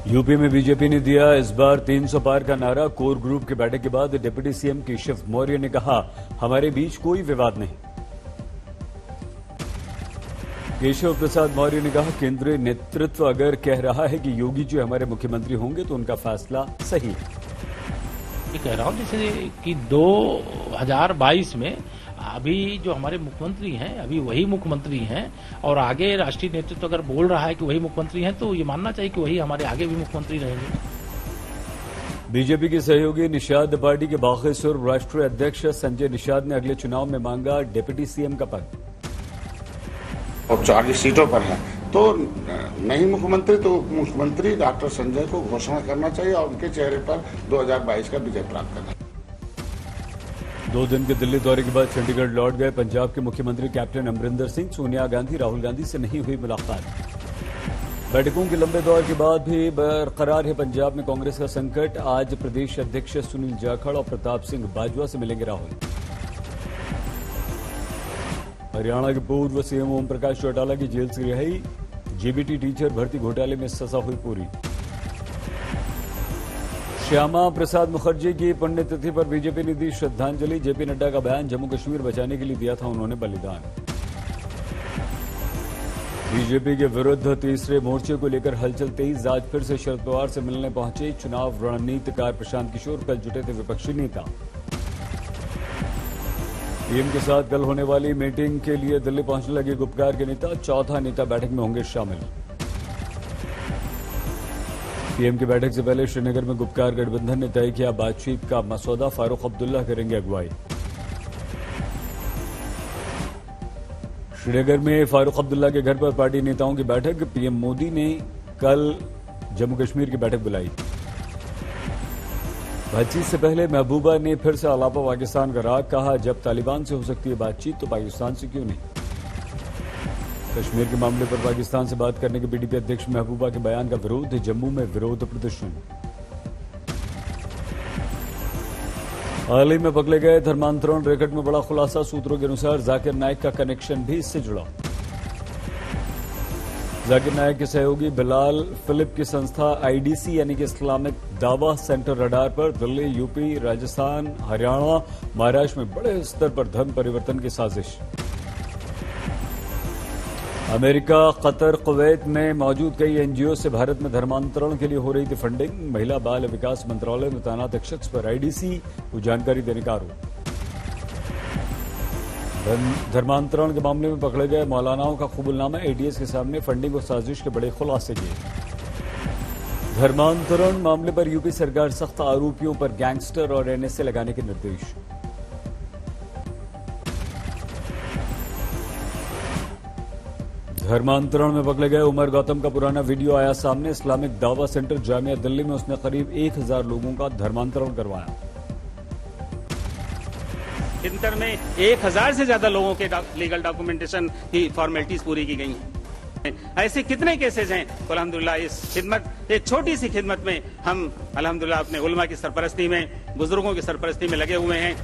UP में BJP ने दिया इस बार 300 पार का नारा। कोर ग्रुप की बैठक के बाद डिप्टी सीएम केशव मौर्य ने कहा, हमारे बीच कोई विवाद नहीं। केशव प्रसाद मौर्य ने कहा, केंद्रीय नेतृत्व अगर कह रहा है कि योगी जी हमारे मुख्यमंत्री होंगे तो उनका फैसला सही है। मैं कह रहा हूं जैसे कि 2022 में अभी जो हमारे मुख्यमंत्री हैं अभी वही मुख्यमंत्री हैं और आगे राष्ट्रीय नेतृत्व अगर बोल रहा है कि वही मुख्यमंत्री हैं तो ये मानना चाहिए कि वही हमारे आगे भी मुख्यमंत्री रहेंगे। बीजेपी के सहयोगी निषाद पार्टी के बागेश्वर राष्ट्रीय अध्यक्ष संजय निषाद ने अगले चुनाव में मांगा डिप्टी सीएम का पद। और 40 सीटों पर है तो नहीं मुख्यमंत्री तो मुख्यमंत्री डॉक्टर संजय को घोषणा करना चाहिए और उनके चेहरे पर 2022 का विजय प्राप्त करना। 2 दिन के दिल्ली दौरे के बाद चंडीगढ़ लौट गए पंजाब के मुख्यमंत्री कैप्टन अमरिंदर सिंह। सोनिया गांधी राहुल गांधी से नहीं हुई मुलाकात। बैठकों के लंबे दौर के बाद भी बरकरार है पंजाब में कांग्रेस का संकट। आज प्रदेश अध्यक्ष सुनील जाखड़ और प्रताप सिंह बाजवा से मिलेंगे राहुल। हरियाणा के पूर्व सीएम ओम प्रकाश चौटाला की जेल से रिहाई। जेबीटी टीचर भर्ती घोटाले में सजा हुई पूरी। श्यामा प्रसाद मुखर्जी की पुण्यतिथि पर बीजेपी ने दी श्रद्धांजलि। जेपी नड्डा का बयान, जम्मू कश्मीर बचाने के लिए दिया था उन्होंने बलिदान। बीजेपी के विरुद्ध तीसरे मोर्चे को लेकर हलचल तेज। आज फिर से शरद पवार से मिलने पहुंचे चुनाव रणनीतिकार प्रशांत किशोर। कल जुटे थे विपक्षी नेता। पीएम के साथ कल होने वाली मीटिंग के लिए दिल्ली पहुंचने लगे गुप्कार के नेता। चौथा नेता बैठक में होंगे शामिल। पीएम की बैठक से पहले श्रीनगर में गुप्कार गठबंधन ने तय किया बातचीत का मसौदा। फारूक अब्दुल्ला करेंगे अगुवाई। श्रीनगर में फारूक अब्दुल्ला के घर पर पार्टी नेताओं की बैठक। पीएम मोदी ने कल जम्मू कश्मीर की बैठक बुलाई। बातचीत से पहले महबूबा ने फिर से आलापा पाकिस्तान का राग। कहा, जब तालिबान से हो सकती है बातचीत तो पाकिस्तान से क्यों नहीं। कश्मीर के मामले पर पाकिस्तान से बात करने के पीडीपी अध्यक्ष महबूबा के बयान का विरोध। जम्मू में विरोध प्रदर्शन। हाल ही में पकड़े गए धर्मांतरण रैकेट में बड़ा खुलासा। सूत्रों के अनुसार जाकिर नायक का कनेक्शन भी इससे जुड़ा। जाकिर नायक के सहयोगी बिलाल फिलिप की संस्था आईडीसी यानी कि इस्लामिक दावा सेंटर रडार पर दिल्ली, यूपी, राजस्थान, हरियाणा, महाराष्ट्र में बड़े स्तर पर धर्म परिवर्तन की साजिश। अमेरिका, कतर, कुवैत में मौजूद कई एनजीओ से भारत में धर्मांतरण के लिए हो रही थी फंडिंग। महिला बाल विकास मंत्रालय में तैनात एक शख्स पर आईडीसी को जानकारी देने का आरोप। धर्मांतरण के मामले में पकड़े गए मौलानाओं का कबूलनामा। एटीएस के सामने फंडिंग और साजिश के बड़े खुलासे किए। धर्मांतरण मामले पर यूपी सरकार सख्त। आरोपियों पर गैंगस्टर और एनएसए लगाने के निर्देश। धर्मांतरण में पकड़े गए उमर गौतम का पुराना वीडियो आया सामने। इस्लामिक दावा सेंटर जामिया दिल्ली में उसने करीब 1000 लोगों का धर्मांतरण करवाया। इंटर में 1000 से ज्यादा लोगों के लीगल डॉक्यूमेंटेशन की फॉर्मेलिटीज पूरी की गई हैं। ऐसे कितने केसेज हैं। अल्हम्दुलिल्लाह इस खिदमत, एक छोटी सी खिदमत में हम अल्हम्दुलिल्लाह अपने उलमा की सरपरस्ती में, बुजुर्गों की सरपरस्ती में लगे हुए हैं।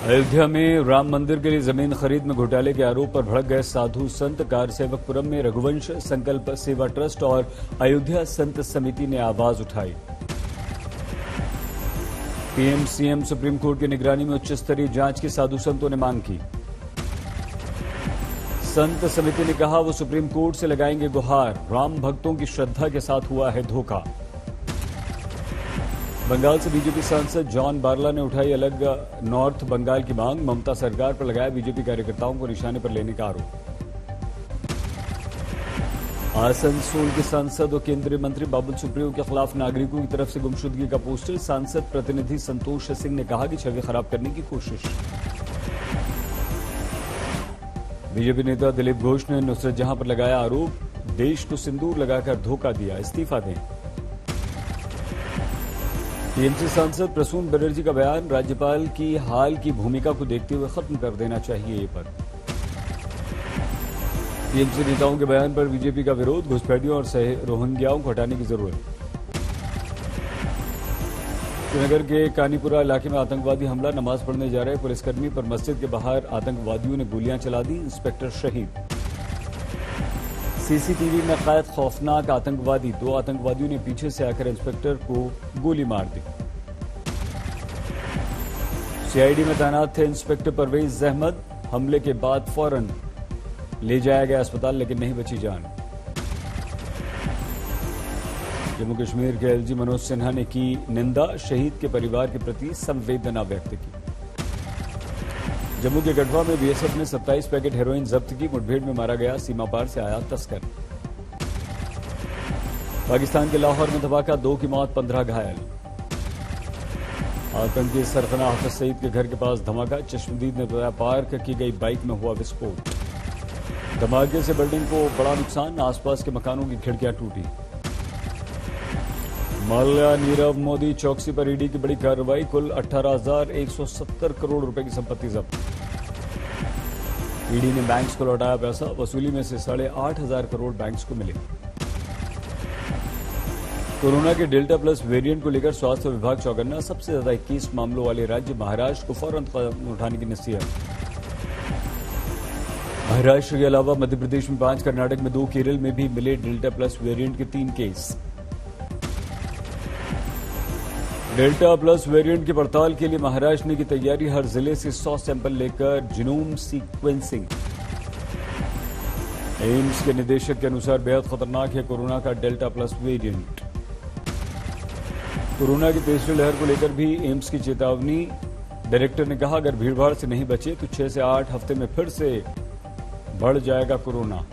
अयोध्या में राम मंदिर के लिए जमीन खरीद में घोटाले के आरोप पर भड़क गए साधु संत। कारसेवकपुरम में रघुवंश संकल्प सेवा ट्रस्ट और अयोध्या संत समिति ने आवाज उठाई। पीएम सीएम सुप्रीम कोर्ट की निगरानी में उच्च स्तरीय जांच की साधु संतों ने मांग की। संत समिति ने कहा, वो सुप्रीम कोर्ट से लगाएंगे गुहार। राम भक्तों की श्रद्धा के साथ हुआ है धोखा। बंगाल से बीजेपी सांसद जॉन बारला ने उठाई अलग नॉर्थ बंगाल की मांग। ममता सरकार पर लगाया बीजेपी कार्यकर्ताओं को निशाने पर लेने का आरोप। आसनसोल के सांसद और केंद्रीय मंत्री बाबुल सुप्रियो के खिलाफ नागरिकों की तरफ से गुमशुदगी का पोस्टर। सांसद प्रतिनिधि संतोष सिंह ने कहा कि छवि खराब करने की कोशिश। बीजेपी नेता दिलीप घोष ने नुसरत जहां पर लगाया आरोप, देश को सिंदूर लगाकर धोखा दिया, इस्तीफा दें। टीएमसी सांसद प्रसून बनर्जी का बयान, राज्यपाल की हाल की भूमिका को देखते हुए खत्म कर देना चाहिए ये पद। टीएमसी नेताओं के बयान पर बीजेपी का विरोध। घुसपैठियों और रोहिंग्याओं को हटाने की जरूरत। श्रीनगर के कानीपुरा इलाके में आतंकवादी हमला। नमाज पढ़ने जा रहे पुलिसकर्मी पर मस्जिद के बाहर आतंकवादियों ने गोलियां चला दी। इंस्पेक्टर शहीद। सीसीटीवी में कैद खौफनाक आतंकवादी, 2 आतंकवादियों ने पीछे से आकर इंस्पेक्टर को गोली मार दी। सीआईडी में तैनात थे इंस्पेक्टर परवेज अहमद, हमले के बाद फौरन ले जाया गया अस्पताल लेकिन नहीं बची जान। जम्मू कश्मीर के एलजी मनोज सिन्हा ने की निंदा, शहीद के परिवार के प्रति संवेदना व्यक्त की। जम्मू के गढ़वा में बीएसएफ ने 27 पैकेट हेरोइन जब्त की, मुठभेड़ में मारा गया सीमा पार से आया तस्कर। पाकिस्तान के लाहौर में धमाका, 2 की मौत 15 घायल। आतंकी सरगना हाफिज सईद के घर के पास धमाका, चश्मदीद ने बताया पार्क की गई बाइक में हुआ विस्फोट। धमाके से बिल्डिंग को बड़ा नुकसान, आसपास के मकानों की खिड़कियां टूटी। माल्या नीरव मोदी चौकसी पर ईडी की बड़ी कार्रवाई, कुल 18,170 करोड़ रुपए की संपत्ति जब्त। ईडी ने बैंक्स को लौटाया पैसा, वसूली में से 8,500 करोड़ बैंक्स को मिले। कोरोना के डेल्टा प्लस वेरिएंट को लेकर स्वास्थ्य विभाग चौकन्ना, सबसे ज्यादा 21 मामलों वाले राज्य महाराष्ट्र को फौरन कदम उठाने की नसीहत। महाराष्ट्र के अलावा मध्य प्रदेश में 5, कर्नाटक में 2, केरल में भी मिले डेल्टा प्लस वेरिएंट के 3 केस। डेल्टा प्लस वेरिएंट की पड़ताल के लिए महाराष्ट्र ने की तैयारी, हर जिले से 100 सैंपल लेकर जीनोम सीक्वेंसिंग। एम्स के निदेशक के अनुसार बेहद खतरनाक है कोरोना का डेल्टा प्लस वेरिएंट। कोरोना की तीसरी लहर को लेकर भी एम्स की चेतावनी, डायरेक्टर ने कहा अगर भीड़भाड़ से नहीं बचे तो 6 से 8 हफ्ते में फिर से बढ़ जाएगा कोरोना।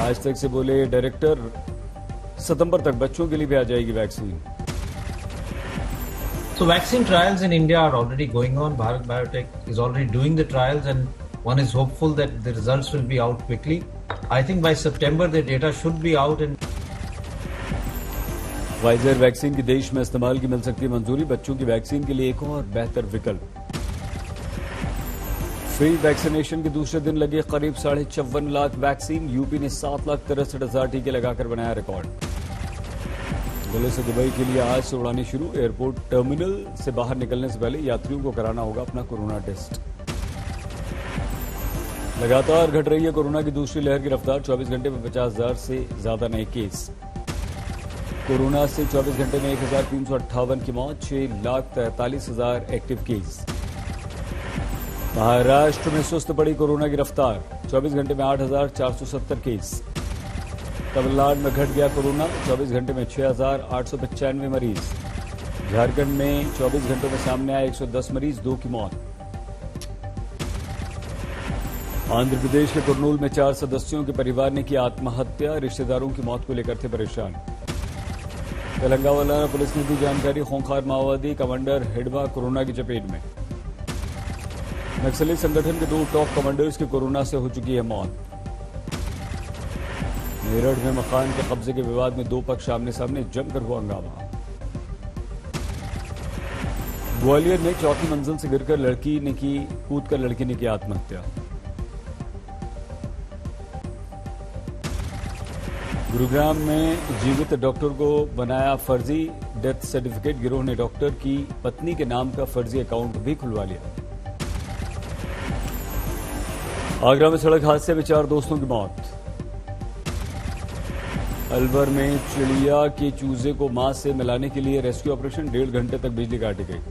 आज तक से बोले डायरेक्टर, सितंबर तक बच्चों के लिए भी आ जाएगी vaccine. So vaccine trials in India are already going on. Bharat Biotech is already doing the trials and one is hopeful that the results will be out quickly. I think by September the data should be out and Pfizer vaccine की देश में इस्तेमाल की मिल सकती है मंजूरी, बच्चों की वैक्सीन के लिए एक और बेहतर विकल्प। फ्री वैक्सीनेशन के दूसरे दिन लगे करीब 54.5 लाख वैक्सीन, यूपी ने 7,63,000 टीके लगाकर बनाया रिकॉर्ड। दिल्ली से दुबई के लिए आज से उड़ानें शुरू, एयरपोर्ट टर्मिनल से बाहर निकलने से पहले यात्रियों को कराना होगा अपना कोरोना टेस्ट। लगातार घट रही है कोरोना की दूसरी लहर की रफ्तार, 24 घंटे में 50,000 से ज्यादा नए केस। कोरोना से 24 घंटे में 1,358 की मौत, 6,43,000 एक्टिव केस। महाराष्ट्र में सुस्त पड़ी कोरोना की रफ्तार, 24 घंटे में 8,470 केस। तमिलनाडु में घट गया कोरोना, 24 घंटे में 6,895 मरीज। झारखंड में 24 घंटों में सामने आए 110 मरीज, 2 की मौत। आंध्र प्रदेश के कुर्नूल में 4 सदस्यों के परिवार ने की आत्महत्या, रिश्तेदारों की मौत को लेकर थे परेशान। तेलंगाना पुलिस ने दी जानकारी, खूंखार माओवादी कमांडर हिडवा कोरोना की चपेट में। नक्सली संगठन के 2 टॉप कमांडर्स की कोरोना से हो चुकी है मौत। मेरठ में मकान के कब्जे के विवाद में 2 पक्ष आमने सामने, जमकर हुआ हंगामा। ग्वालियर में चौथी मंजिल से गिरकर कूदकर लड़की ने की आत्महत्या। गुरुग्राम में जीवित डॉक्टर को बनाया फर्जी डेथ सर्टिफिकेट, गिरोह ने डॉक्टर की पत्नी के नाम का फर्जी अकाउंट भी खुलवा लिया। आगरा में सड़क हादसे में 4 दोस्तों की मौत। अलवर में चिड़िया के चूजे को मां से मिलाने के लिए रेस्क्यू ऑपरेशन, 1.5 घंटे तक बिजली काटी गई।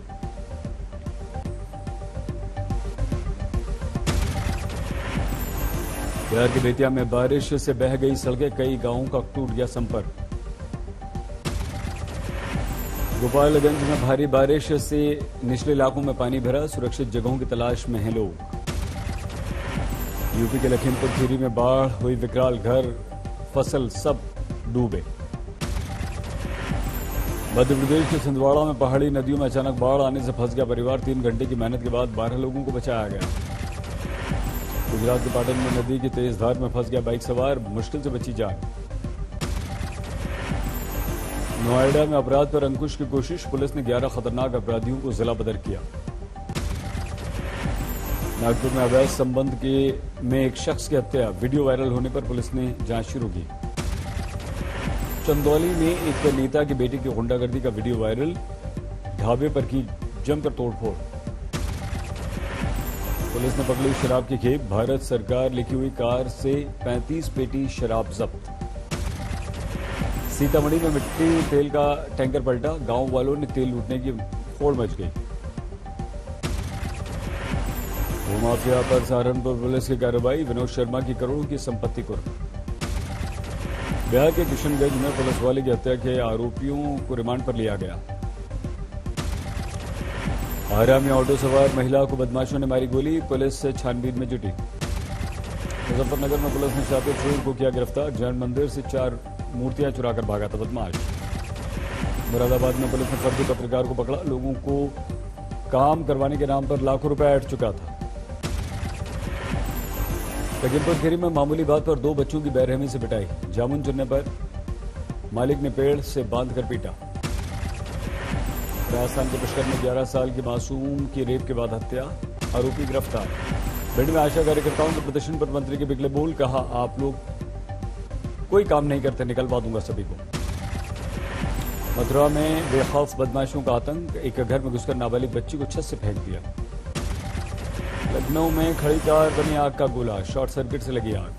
बिहार के बेतिया में बारिश से बह गई सड़कें, कई गांवों का टूट गया संपर्क। गोपालगंज में भारी बारिश से निचले इलाकों में पानी भरा, सुरक्षित जगहों की तलाश में हैं लोग। यूपी के लखीमपुर खीरी में बाढ़ हुई विकराल, घर फसल सब डूबे। मध्य प्रदेश के छिंदवाड़ा में पहाड़ी नदियों में अचानक बाढ़ आने से फंस गया परिवार, 3 घंटे की मेहनत के बाद 12 लोगों को बचाया गया। गुजरात के पाटन में नदी की तेज धार में फंस गया बाइक सवार, मुश्किल से बची जान। नोएडा में अपराध पर अंकुश की कोशिश, पुलिस ने 11 खतरनाक अपराधियों को जिला बदर किया। नागपुर में अवैध संबंध में एक शख्स की हत्या, वीडियो वायरल होने पर पुलिस ने जांच शुरू की। चंदौली में एक नेता के बेटे की गुंडागर्दी का वीडियो वायरल, ढाबे पर की जमकर तोड़फोड़। पुलिस ने पकड़ी शराब की खेप, भारत सरकार लिखी हुई कार से 35 पेटी शराब जब्त। सीतामढ़ी में मिट्टी तेल का टैंकर पलटा, गांव वालों ने तेल लूटने की होड़ मच गई। भूमाफिया पर सहारनपुर पुलिस की कार्रवाई, विनोद शर्मा की करोड़ों की संपत्ति कुर्क। बिहार के किशनगंज में पुलिस वाले की हत्या के आरोपियों को रिमांड पर लिया गया। आरा में ऑटो सवार महिला को बदमाशों ने मारी गोली, पुलिस से छानबीन में जुटी। मुजफ्फरनगर में पुलिस ने छापे चोर को किया गिरफ्तार, जैन मंदिर से 4 मूर्तियां चुराकर भागा था बदमाश। मुरादाबाद में पुलिस ने फर्जी पत्रकार को पकड़ा, लोगों को काम करवाने के नाम पर लाखों रुपए ऐंठ चुका था। लखीमपुर खीरी में मामूली बात पर 2 बच्चों की बेरहमी से पिटाई, जामुन चुनने पर मालिक ने पेड़ से बांधकर पीटा। राजस्थान के पुष्कर में 11 साल की मासूम की रेप के बाद हत्या, आरोपी गिरफ्तार। भिंड में आशा कार्यकर्ताओं के प्रदर्शन पर मंत्री के बिगले बोल, कहा आप लोग कोई काम नहीं करते, निकलवा दूंगा सभी को। मथुरा में बेखौफ बदमाशों का आतंक, एक घर में घुसकर नाबालिग बच्ची को छत से फेंक दिया। लखनऊ में खड़ी कार बनी आग का गोला, शॉर्ट सर्किट से लगी आग।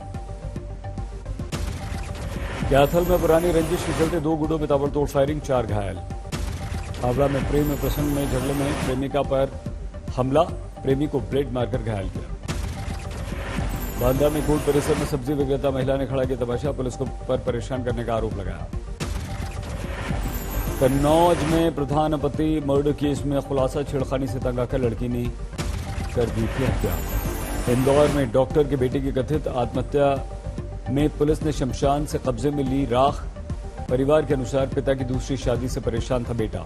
कैथल में पुरानी रंजिश के चलते 2 गुटों में ताबड़तोड़ फायरिंग, 4 घायल। हावड़ा में प्रेम प्रसंग में झगड़े में प्रेमिका पर हमला, प्रेमी को ब्लेड मारकर घायल किया। बांदा में कोर्ट परिसर में सब्जी विक्रेता महिला ने खड़ा किया तमाशा, पुलिस को पर परेशान करने का आरोप लगाया। कन्नौज में प्रधान पति मर्डर केस में खुलासा, छेड़खानी से तंग आकर लड़की ने कर दी थी हत्या। इंदौर में डॉक्टर के बेटे की कथित आत्महत्या में पुलिस ने शमशान से कब्जे में ली राख, परिवार के अनुसार पिता की दूसरी शादी से परेशान था बेटा।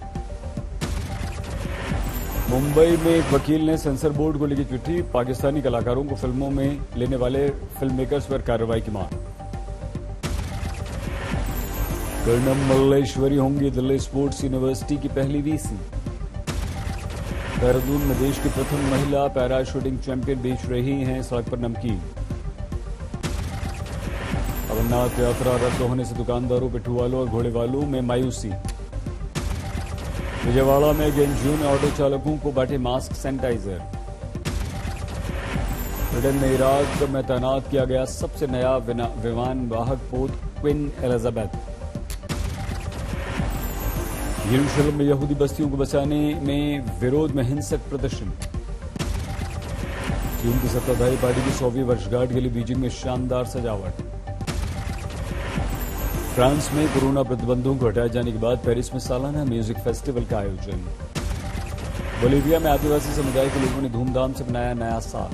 मुंबई में एक वकील ने सेंसर बोर्ड को लिखी चिट्ठी, पाकिस्तानी कलाकारों को फिल्मों में लेने वाले फिल्म मेकर्स पर कार्रवाई की मांग। कर्णम मल्लेश्वरी होंगी दिल्ली स्पोर्ट्स यूनिवर्सिटी की पहली वीसी। देहरादून में देश की प्रथम महिला पैरा शूटिंग चैंपियन बेच रही हैं सड़क पर नमकीन। अमरनाथ यात्रा रद्द होने से दुकानदारों, पिट्ठू और घोड़े वालों में मायूसी। विजयवाड़ा में गेंजियों ने ऑटो चालकों को बांटे मास्क, सैनिटाइजर। ब्रिटेन में इराक में तैनात किया गया सबसे नया विमान वाहक पोत क्वीन एलिजाबेथ। यरूशलेम में यहूदी बस्तियों को बचाने में विरोध में हिंसक प्रदर्शन। चीन की सत्ताधारी पार्टी की 100वीं वर्षगांठ के लिए बीजिंग में शानदार सजावट। फ्रांस में कोरोना प्रतिबंधों को हटाए जाने के बाद पेरिस में सालाना म्यूजिक फेस्टिवल का आयोजन। बोलीविया में आदिवासी समुदाय के लोगों ने धूमधाम से मनाया नया साल।